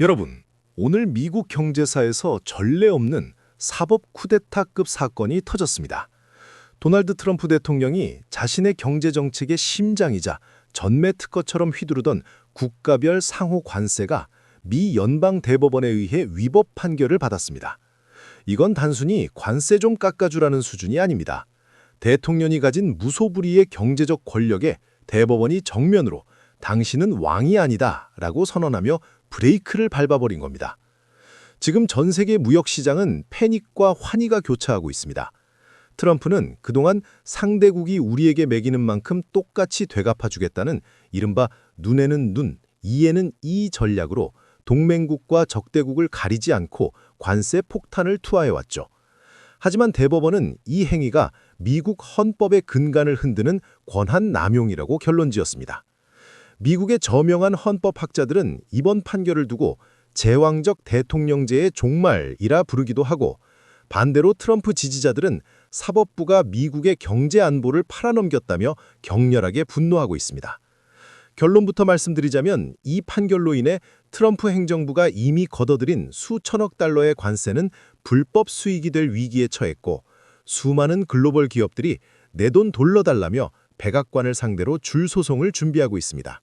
여러분, 오늘 미국 경제사에서 전례 없는 사법 쿠데타급 사건이 터졌습니다. 도널드 트럼프 대통령이 자신의 경제정책의 심장이자 전매 특허처럼 휘두르던 국가별 상호 관세가 미 연방 대법원에 의해 위법 판결을 받았습니다. 이건 단순히 관세 좀 깎아주라는 수준이 아닙니다. 대통령이 가진 무소불위의 경제적 권력에 대법원이 정면으로 당신은 왕이 아니다 라고 선언하며 브레이크를 밟아버린 겁니다. 지금 전 세계 무역시장은 패닉과 환희가 교차하고 있습니다. 트럼프는 그동안 상대국이 우리에게 매기는 만큼 똑같이 되갚아주겠다는 이른바 눈에는 눈, 이에는 이 전략으로 동맹국과 적대국을 가리지 않고 관세 폭탄을 투하해왔죠. 하지만 대법원은 이 행위가 미국 헌법의 근간을 흔드는 권한 남용이라고 결론지었습니다. 미국의 저명한 헌법학자들은 이번 판결을 두고 제왕적 대통령제의 종말이라 부르기도 하고, 반대로 트럼프 지지자들은 사법부가 미국의 경제 안보를 팔아넘겼다며 격렬하게 분노하고 있습니다. 결론부터 말씀드리자면 이 판결로 인해 트럼프 행정부가 이미 걷어들인 수천억 달러의 관세는 불법 수익이 될 위기에 처했고, 수많은 글로벌 기업들이 내 돈 돌려달라며 백악관을 상대로 줄 소송을 준비하고 있습니다.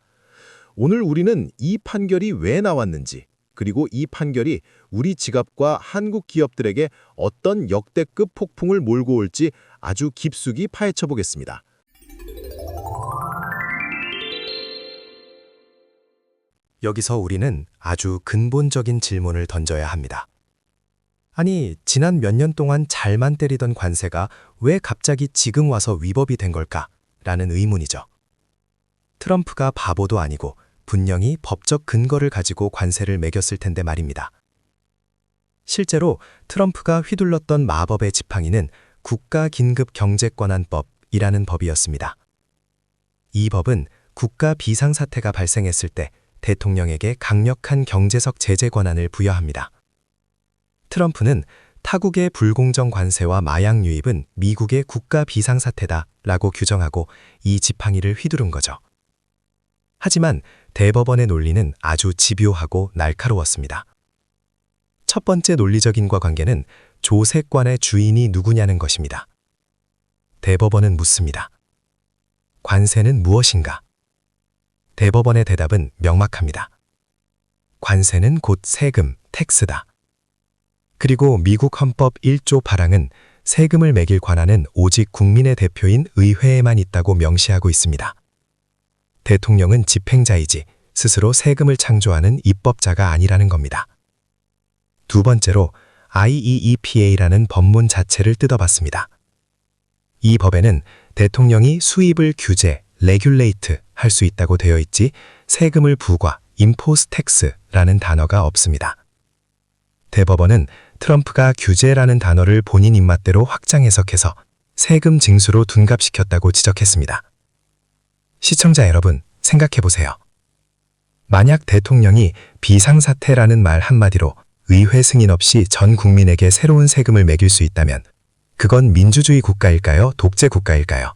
오늘 우리는 이 판결이 왜 나왔는지, 그리고 이 판결이 우리 지갑과 한국 기업들에게 어떤 역대급 폭풍을 몰고 올지 아주 깊숙이 파헤쳐 보겠습니다. 여기서 우리는 아주 근본적인 질문을 던져야 합니다. 아니, 지난 몇 년 동안 잘만 때리던 관세가 왜 갑자기 지금 와서 위법이 된 걸까? 라는 의문이죠. 트럼프가 바보도 아니고 분명히 법적 근거를 가지고 관세를 매겼을 텐데 말입니다. 실제로 트럼프가 휘둘렀던 마법의 지팡이는 국가긴급경제권한법이라는 법이었습니다. 이 법은 국가 비상사태가 발생했을 때 대통령에게 강력한 경제적 제재 권한을 부여합니다. 트럼프는 타국의 불공정 관세와 마약 유입은 미국의 국가 비상사태다라고 규정하고 이 지팡이를 휘두른 거죠. 하지만 대법원의 논리는 아주 집요하고 날카로웠습니다. 첫 번째 논리적 인과관계는 조세권의 주인이 누구냐는 것입니다. 대법원은 묻습니다. 관세는 무엇인가? 대법원의 대답은 명확합니다. 관세는 곧 세금, 텍스다. 그리고 미국 헌법 1조 8항은 세금을 매길 권한은 오직 국민의 대표인 의회에만 있다고 명시하고 있습니다. 대통령은 집행자이지 스스로 세금을 창조하는 입법자가 아니라는 겁니다. 두 번째로 IEEPA라는 법문 자체를 뜯어봤습니다. 이 법에는 대통령이 수입을 규제, 레귤레이트 할 수 있다고 되어 있지 세금을 부과, 임포스 텍스라는 단어가 없습니다. 대법원은 트럼프가 규제라는 단어를 본인 입맛대로 확장 해석해서 세금 징수로 둔갑시켰다고 지적했습니다. 시청자 여러분, 생각해보세요. 만약 대통령이 비상사태라는 말 한마디로 의회 승인 없이 전 국민에게 새로운 세금을 매길 수 있다면 그건 민주주의 국가일까요? 독재 국가일까요?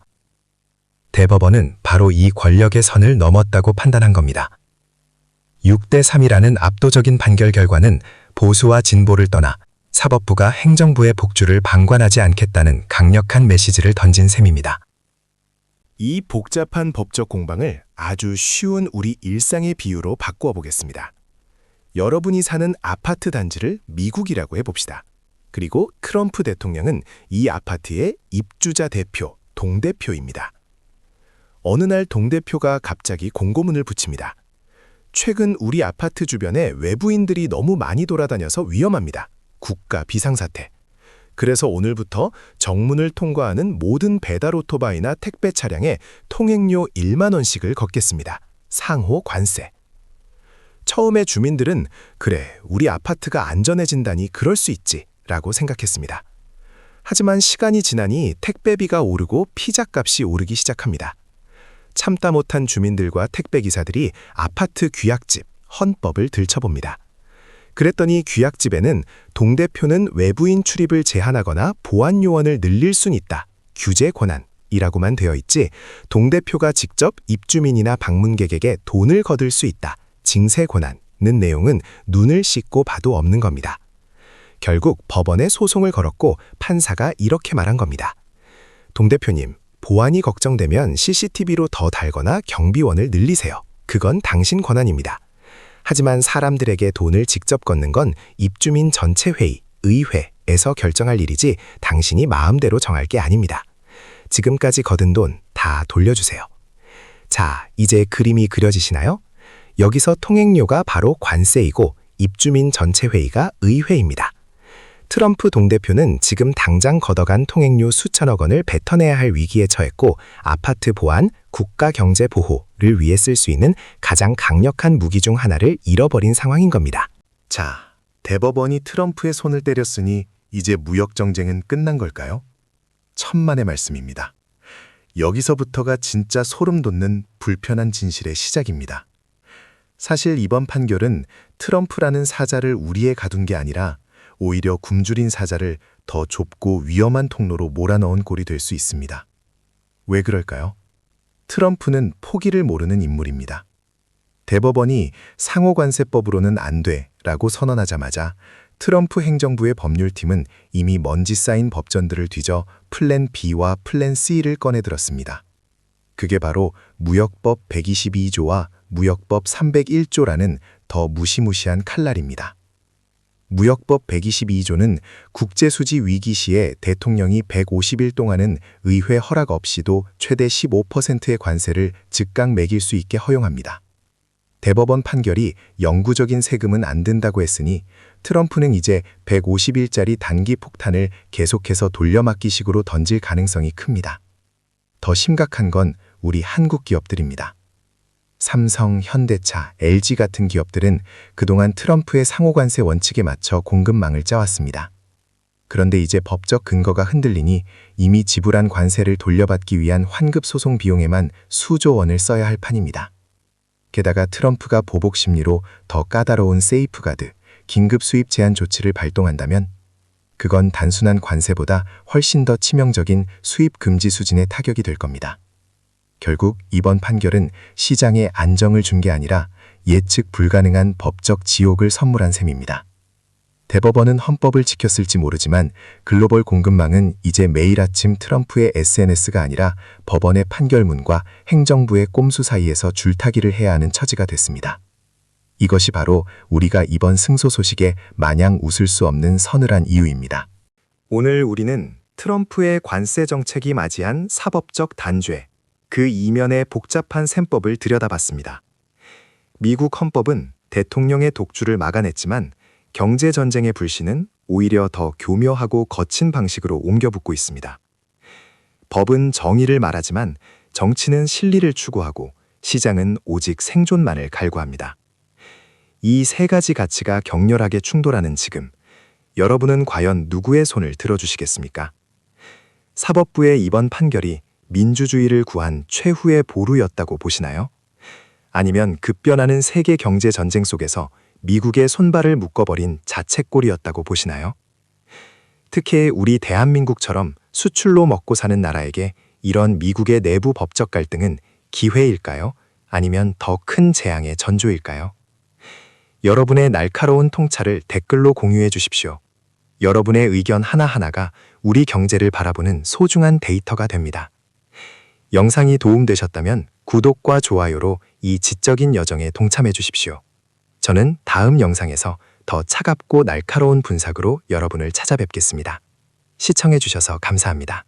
대법원은 바로 이 권력의 선을 넘었다고 판단한 겁니다. 6대 3이라는 압도적인 판결 결과는 보수와 진보를 떠나 사법부가 행정부의 복주를 방관하지 않겠다는 강력한 메시지를 던진 셈입니다. 이 복잡한 법적 공방을 아주 쉬운 우리 일상의 비유로 바꾸어 보겠습니다. 여러분이 사는 아파트 단지를 미국이라고 해봅시다. 그리고 트럼프 대통령은 이 아파트의 입주자 대표, 동대표입니다. 어느 날 동대표가 갑자기 공고문을 붙입니다. 최근 우리 아파트 주변에 외부인들이 너무 많이 돌아다녀서 위험합니다. 국가 비상사태. 그래서 오늘부터 정문을 통과하는 모든 배달 오토바이나 택배 차량에 통행료 1만 원씩을 걷겠습니다. 상호 관세. 처음에 주민들은 그래, 우리 아파트가 안전해진다니 그럴 수 있지 라고 생각했습니다. 하지만 시간이 지나니 택배비가 오르고 피자값이 오르기 시작합니다. 참다 못한 주민들과 택배기사들이 아파트 규약집, 헌법을 들춰봅니다. 그랬더니 규약집에는 동대표는 외부인 출입을 제한하거나 보안 요원을 늘릴 순 있다. 규제 권한이라고만 되어 있지 동대표가 직접 입주민이나 방문객에게 돈을 거둘 수 있다. 징세 권한이 내용은 눈을 씻고 봐도 없는 겁니다. 결국 법원에 소송을 걸었고 판사가 이렇게 말한 겁니다. 동 대표님, 보안이 걱정되면 CCTV로 더 달거나 경비원을 늘리세요. 그건 당신 권한입니다. 하지만 사람들에게 돈을 직접 걷는 건 입주민 전체 회의, 의회에서 결정할 일이지 당신이 마음대로 정할 게 아닙니다. 지금까지 거둔 돈 다 돌려주세요. 자, 이제 그림이 그려지시나요? 여기서 통행료가 바로 관세이고 입주민 전체 회의가 의회입니다. 트럼프 동대표는 지금 당장 걷어간 통행료 수천억 원을 뱉어내야 할 위기에 처했고 아파트 보안, 국가 경제 보호를 위해 쓸 수 있는 가장 강력한 무기 중 하나를 잃어버린 상황인 겁니다. 자, 대법원이 트럼프의 손을 때렸으니 이제 무역 정쟁은 끝난 걸까요? 천만의 말씀입니다. 여기서부터가 진짜 소름 돋는 불편한 진실의 시작입니다. 사실 이번 판결은 트럼프라는 사자를 우리에 가둔 게 아니라 오히려 굶주린 사자를 더 좁고 위험한 통로로 몰아넣은 꼴이 될 수 있습니다. 왜 그럴까요? 트럼프는 포기를 모르는 인물입니다. 대법원이 상호관세법으로는 안 돼라고 선언하자마자 트럼프 행정부의 법률팀은 이미 먼지 쌓인 법전들을 뒤져 플랜 B와 플랜 C를 꺼내들었습니다. 그게 바로 무역법 122조와 무역법 301조라는 더 무시무시한 칼날입니다. 무역법 122조는 국제수지 위기 시에 대통령이 150일 동안은 의회 허락 없이도 최대 15%의 관세를 즉각 매길 수 있게 허용합니다. 대법원 판결이 영구적인 세금은 안 된다고 했으니 트럼프는 이제 150일짜리 단기 폭탄을 계속해서 돌려막기식으로 던질 가능성이 큽니다. 더 심각한 건 우리 한국 기업들입니다. 삼성, 현대차, LG 같은 기업들은 그동안 트럼프의 상호관세 원칙에 맞춰 공급망을 짜왔습니다. 그런데 이제 법적 근거가 흔들리니 이미 지불한 관세를 돌려받기 위한 환급 소송 비용에만 수조 원을 써야 할 판입니다. 게다가 트럼프가 보복 심리로 더 까다로운 세이프가드, 긴급 수입 제한 조치를 발동한다면 그건 단순한 관세보다 훨씬 더 치명적인 수입 금지 수준의 타격이 될 겁니다. 결국 이번 판결은 시장에 안정을 준 게 아니라 예측 불가능한 법적 지옥을 선물한 셈입니다. 대법원은 헌법을 지켰을지 모르지만 글로벌 공급망은 이제 매일 아침 트럼프의 SNS가 아니라 법원의 판결문과 행정부의 꼼수 사이에서 줄타기를 해야 하는 처지가 됐습니다. 이것이 바로 우리가 이번 승소 소식에 마냥 웃을 수 없는 서늘한 이유입니다. 오늘 우리는 트럼프의 관세 정책이 맞이한 사법적 단죄, 그 이면의 복잡한 셈법을 들여다봤습니다. 미국 헌법은 대통령의 독주를 막아냈지만 경제전쟁의 불씨는 오히려 더 교묘하고 거친 방식으로 옮겨붙고 있습니다. 법은 정의를 말하지만 정치는 실리를 추구하고 시장은 오직 생존만을 갈구합니다. 이 세 가지 가치가 격렬하게 충돌하는 지금, 여러분은 과연 누구의 손을 들어주시겠습니까? 사법부의 이번 판결이 민주주의를 구한 최후의 보루였다고 보시나요? 아니면 급변하는 세계 경제 전쟁 속에서 미국의 손발을 묶어버린 자책골이었다고 보시나요? 특히 우리 대한민국처럼 수출로 먹고 사는 나라에게 이런 미국의 내부 법적 갈등은 기회일까요? 아니면 더 큰 재앙의 전조일까요? 여러분의 날카로운 통찰을 댓글로 공유해 주십시오. 여러분의 의견 하나하나가 우리 경제를 바라보는 소중한 데이터가 됩니다. 영상이 도움되셨다면 구독과 좋아요로 이 지적인 여정에 동참해 주십시오. 저는 다음 영상에서 더 차갑고 날카로운 분석으로 여러분을 찾아뵙겠습니다. 시청해 주셔서 감사합니다.